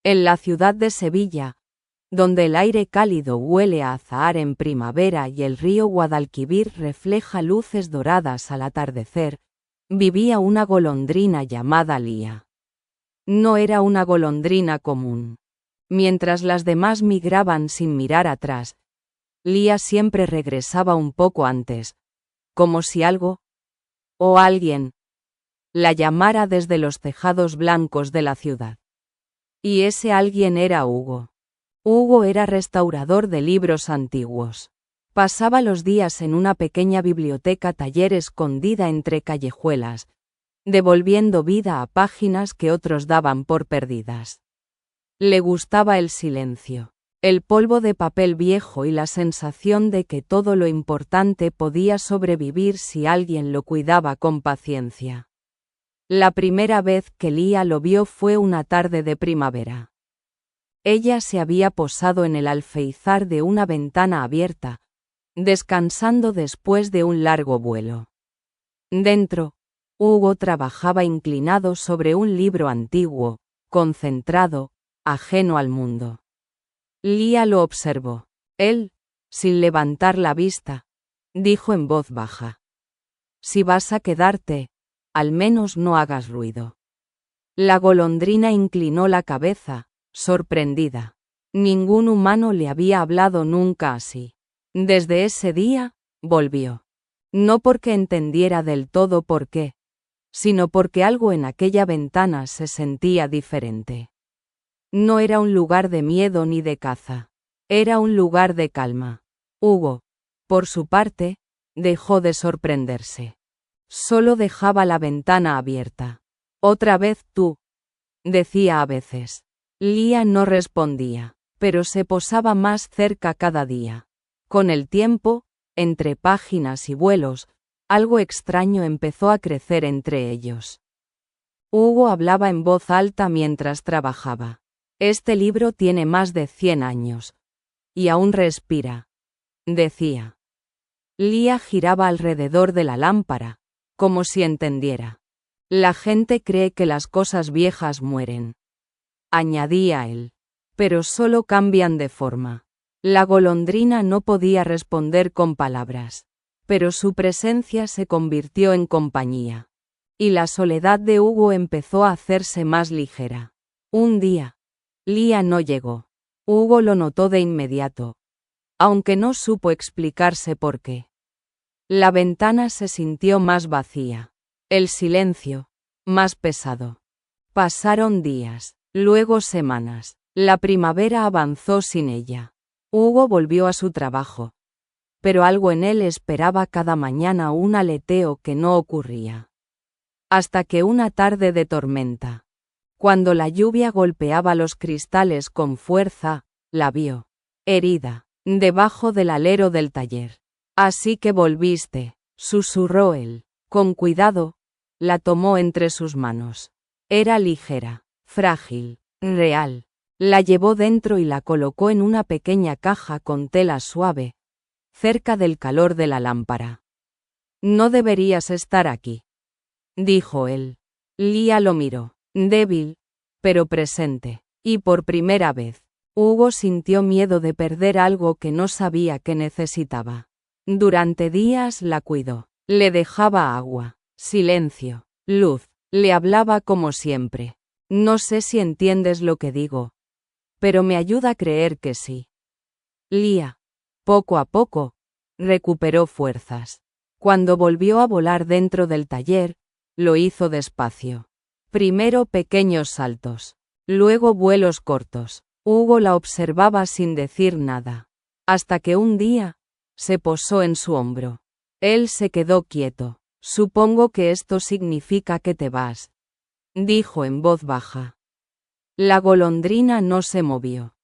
En la ciudad de Sevilla, donde el aire cálido huele a azahar en primavera y el río Guadalquivir refleja luces doradas al atardecer, vivía una golondrina llamada Lía. No era una golondrina común. Mientras las demás migraban sin mirar atrás, Lía siempre regresaba un poco antes, como si algo, o alguien, la llamara desde los tejados blancos de la ciudad. Y ese alguien era Hugo. Hugo era restaurador de libros antiguos. Pasaba los días en una pequeña biblioteca taller escondida entre callejuelas, devolviendo vida a páginas que otros daban por perdidas. Le gustaba el silencio, el polvo de papel viejo y la sensación de que todo lo importante podía sobrevivir si alguien lo cuidaba con paciencia. La primera vez que Lía lo vio fue una tarde de primavera. Ella se había posado en el alféizar de una ventana abierta, descansando después de un largo vuelo. Dentro, Hugo trabajaba inclinado sobre un libro antiguo, concentrado, ajeno al mundo. Lía lo observó. Él, sin levantar la vista, dijo en voz baja: «Si vas a quedarte, al menos no hagas ruido». La golondrina inclinó la cabeza, sorprendida. Ningún humano le había hablado nunca así. Desde ese día, volvió. No porque entendiera del todo por qué, sino porque algo en aquella ventana se sentía diferente. No era un lugar de miedo ni de caza. Era un lugar de calma. Hugo, por su parte, dejó de sorprenderse. Solo dejaba la ventana abierta. «Otra vez tú», decía a veces. Lía no respondía, pero se posaba más cerca cada día. Con el tiempo, entre páginas y vuelos, algo extraño empezó a crecer entre ellos. Hugo hablaba en voz alta mientras trabajaba. «Este libro tiene más de 100 años. Y aún respira», decía. Lía giraba alrededor de la lámpara, como si entendiera. «La gente cree que las cosas viejas mueren», añadía él. «Pero solo cambian de forma». La golondrina no podía responder con palabras, pero su presencia se convirtió en compañía. Y la soledad de Hugo empezó a hacerse más ligera. Un día, Lía no llegó. Hugo lo notó de inmediato, aunque no supo explicarse por qué. La ventana se sintió más vacía. El silencio, más pesado. Pasaron días, luego semanas. La primavera avanzó sin ella. Hugo volvió a su trabajo, pero algo en él esperaba cada mañana un aleteo que no ocurría. Hasta que una tarde de tormenta, cuando la lluvia golpeaba los cristales con fuerza, la vio, herida, debajo del alero del taller. «Así que volviste», susurró él. Con cuidado, la tomó entre sus manos. Era ligera, frágil, real. La llevó dentro y la colocó en una pequeña caja con tela suave, cerca del calor de la lámpara. «No deberías estar aquí», dijo él. Lía lo miró, débil, pero presente, y por primera vez, Hugo sintió miedo de perder algo que no sabía que necesitaba. Durante días la cuidó, le dejaba agua, silencio, luz, le hablaba como siempre. «No sé si entiendes lo que digo, pero me ayuda a creer que sí». Lía, poco a poco, recuperó fuerzas. Cuando volvió a volar dentro del taller, lo hizo despacio. Primero pequeños saltos, luego vuelos cortos. Hugo la observaba sin decir nada, hasta que un día, se posó en su hombro. Él se quedó quieto. «Supongo que esto significa que te vas», dijo en voz baja. La golondrina no se movió.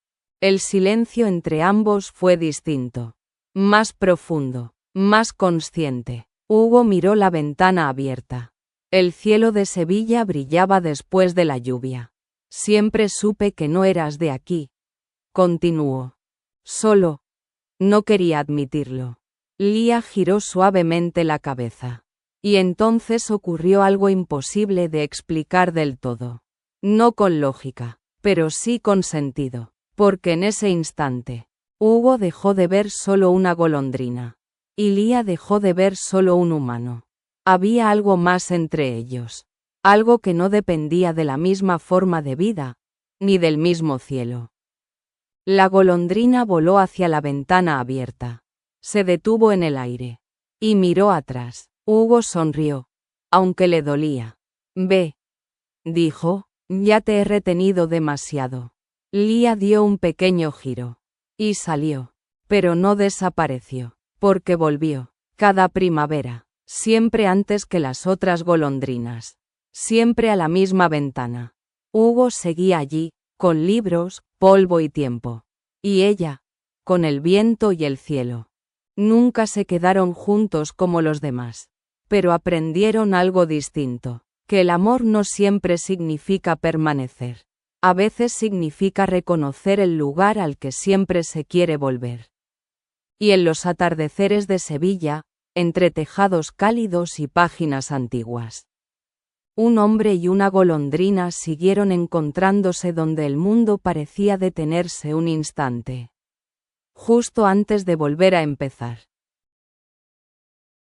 El silencio entre ambos fue distinto, más profundo, más consciente. Hugo miró la ventana abierta. El cielo de Sevilla brillaba después de la lluvia. «Siempre supe que no eras de aquí», continuó. «Solo, no quería admitirlo». Lía giró suavemente la cabeza. Y entonces ocurrió algo imposible de explicar del todo. No con lógica, pero sí con sentido, porque en ese instante, Hugo dejó de ver solo una golondrina, y Lía dejó de ver solo un humano. Había algo más entre ellos, algo que no dependía de la misma forma de vida, ni del mismo cielo. La golondrina voló hacia la ventana abierta. Se detuvo en el aire. Y miró atrás. Hugo sonrió, aunque le dolía. Ve, dijo, ya te he retenido demasiado. Lía dio un pequeño giro. Y salió. Pero no desapareció, porque volvió. Cada primavera, siempre antes que las otras golondrinas. Siempre a la misma ventana. Hugo seguía allí, con libros, polvo y tiempo. Y ella, con el viento y el cielo. Nunca se quedaron juntos como los demás. Pero aprendieron algo distinto, que el amor no siempre significa permanecer. A veces significa reconocer el lugar al que siempre se quiere volver. Y en los atardeceres de Sevilla, entre tejados cálidos y páginas antiguas, un hombre y una golondrina siguieron encontrándose donde el mundo parecía detenerse un instante. Justo antes de volver a empezar.